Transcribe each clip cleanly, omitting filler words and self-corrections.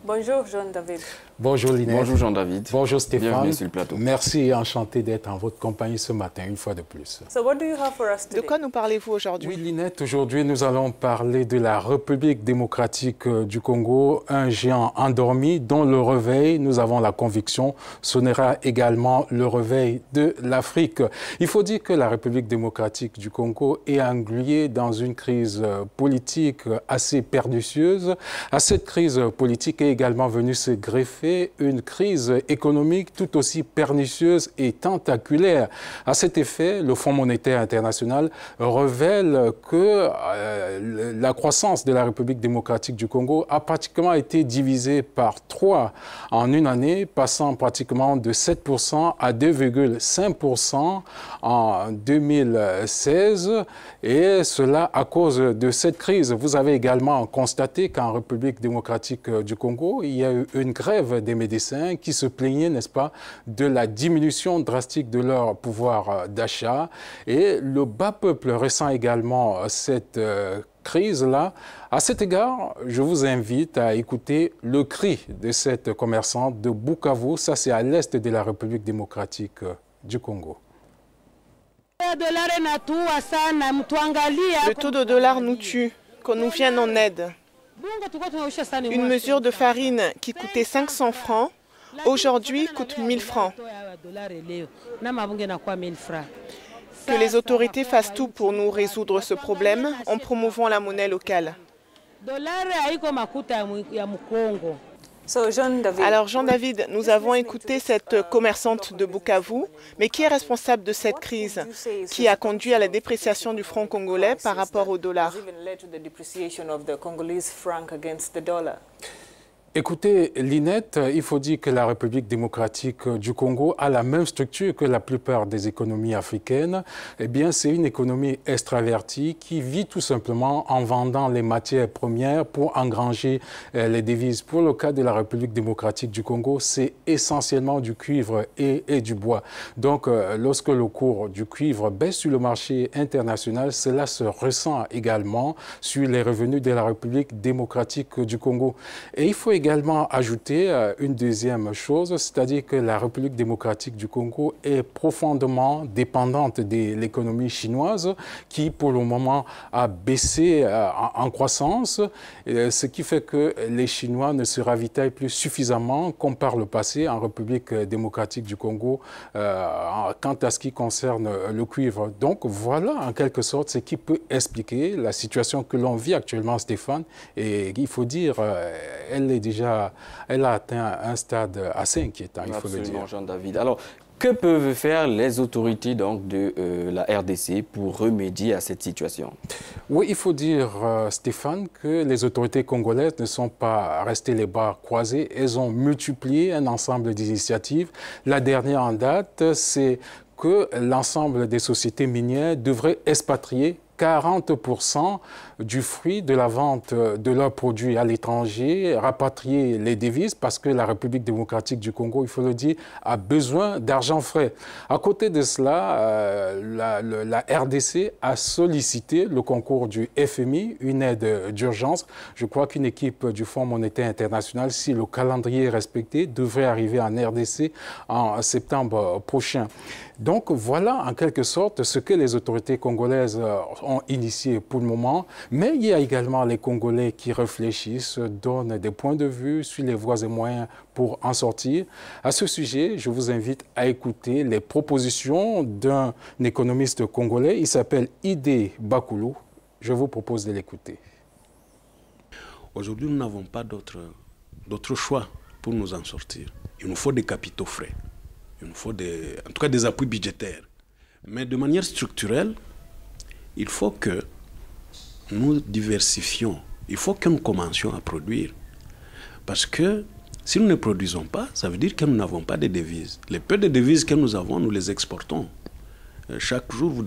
Bonjour Jean-David. Bonjour Linette. Bonjour Jean-David. Bonjour Stéphane. Bienvenue sur le plateau. Merci et enchanté d'être en votre compagnie ce matin, une fois de plus. So what do you have for us today? De quoi nous parlez-vous aujourd'hui? Oui Linette, aujourd'hui nous allons parler de la République démocratique du Congo, un géant endormi dont le réveil, nous avons la conviction, sonnera également le réveil de l'Afrique. Il faut dire que la République démocratique du Congo est engluée dans une crise politique assez pernicieuse. À cette crise politique est également venue se greffer une crise économique tout aussi pernicieuse et tentaculaire. À cet effet, le Fonds monétaire international révèle que la croissance de la République démocratique du Congo a pratiquement été divisée par 3 en une année, passant pratiquement de 7% à 2,5% en 2016. Et cela à cause de cette crise. Vous avez également constaté qu'en République démocratique du Congo, il y a eu une grève des médecins qui se plaignaient, n'est-ce pas, de la diminution drastique de leur pouvoir d'achat. Et le bas peuple ressent également cette crise-là. À cet égard, je vous invite à écouter le cri de cette commerçante de Bukavu. Ça, c'est à l'est de la République démocratique du Congo. Le taux de dollar nous tue, qu'on nous vienne en aide. Une mesure de farine qui coûtait 500 francs, aujourd'hui coûte 1000 francs. Que les autorités fassent tout pour nous résoudre ce problème en promouvant la monnaie locale. So Jean-David. Alors Jean-David, nous avons écouté cette commerçante de Bukavu, mais qui est responsable de cette crise qui a conduit à la dépréciation du franc congolais par rapport au dollar? Écoutez, Linette, il faut dire que la République démocratique du Congo a la même structure que la plupart des économies africaines. Eh bien, c'est une économie extravertie qui vit tout simplement en vendant les matières premières pour engranger les devises. Pour le cas de la République démocratique du Congo, c'est essentiellement du cuivre et du bois. Donc, lorsque le cours du cuivre baisse sur le marché international, cela se ressent également sur les revenus de la République démocratique du Congo. Et il faut également ajouter une deuxième chose, c'est-à-dire que la République démocratique du Congo est profondément dépendante de l'économie chinoise qui, pour le moment, a baissé en croissance, ce qui fait que les Chinois ne se ravitaillent plus suffisamment comme par le passé en République démocratique du Congo quant à ce qui concerne le cuivre. Donc voilà en quelque sorte ce qui peut expliquer la situation que l'on vit actuellement, Stéphane, et il faut dire, elle a atteint un stade assez inquiétant, il faut le dire. Absolument, Jean-David. Alors, que peuvent faire les autorités donc, de la RDC pour remédier à cette situation? Oui, il faut dire, Stéphane, que les autorités congolaises ne sont pas restées les bras croisés. Elles ont multiplié un ensemble d'initiatives. La dernière en date, c'est que l'ensemble des sociétés minières devraient expatrier 40% du fruit de la vente de leurs produits à l'étranger, rapatrier les devises parce que la République démocratique du Congo, il faut le dire, a besoin d'argent frais. À côté de cela, la RDC a sollicité le concours du FMI, une aide d'urgence. Je crois qu'une équipe du Fonds monétaire international, si le calendrier est respecté, devrait arriver en RDC en septembre prochain. Donc voilà en quelque sorte ce que les autorités congolaises ont initié pour le moment. Mais il y a également les Congolais qui réfléchissent, donnent des points de vue sur les voies et moyens pour en sortir. À ce sujet, je vous invite à écouter les propositions d'un économiste congolais. Il s'appelle Idé Bakoulou. Je vous propose de l'écouter. Aujourd'hui, nous n'avons pas d'autre choix pour nous en sortir. Il nous faut des capitaux frais. Il nous faut en tout cas des appuis budgétaires. Mais de manière structurelle, il faut que nous diversifions. Il faut que nous commencions à produire. Parce que si nous ne produisons pas, ça veut dire que nous n'avons pas de devises. Les peu de devises que nous avons, nous les exportons. Chaque jour,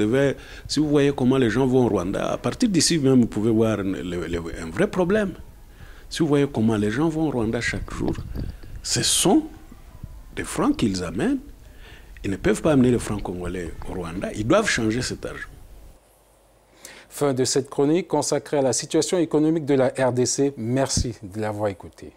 si vous voyez comment les gens vont au Rwanda, à partir d'ici même, vous pouvez voir un vrai problème. Si vous voyez comment les gens vont au Rwanda chaque jour, ce sont des francs qu'ils amènent. Ils ne peuvent pas amener les francs congolais au Rwanda. Ils doivent changer cet argent. Fin de cette chronique consacrée à la situation économique de la RDC. Merci de l'avoir écoutée.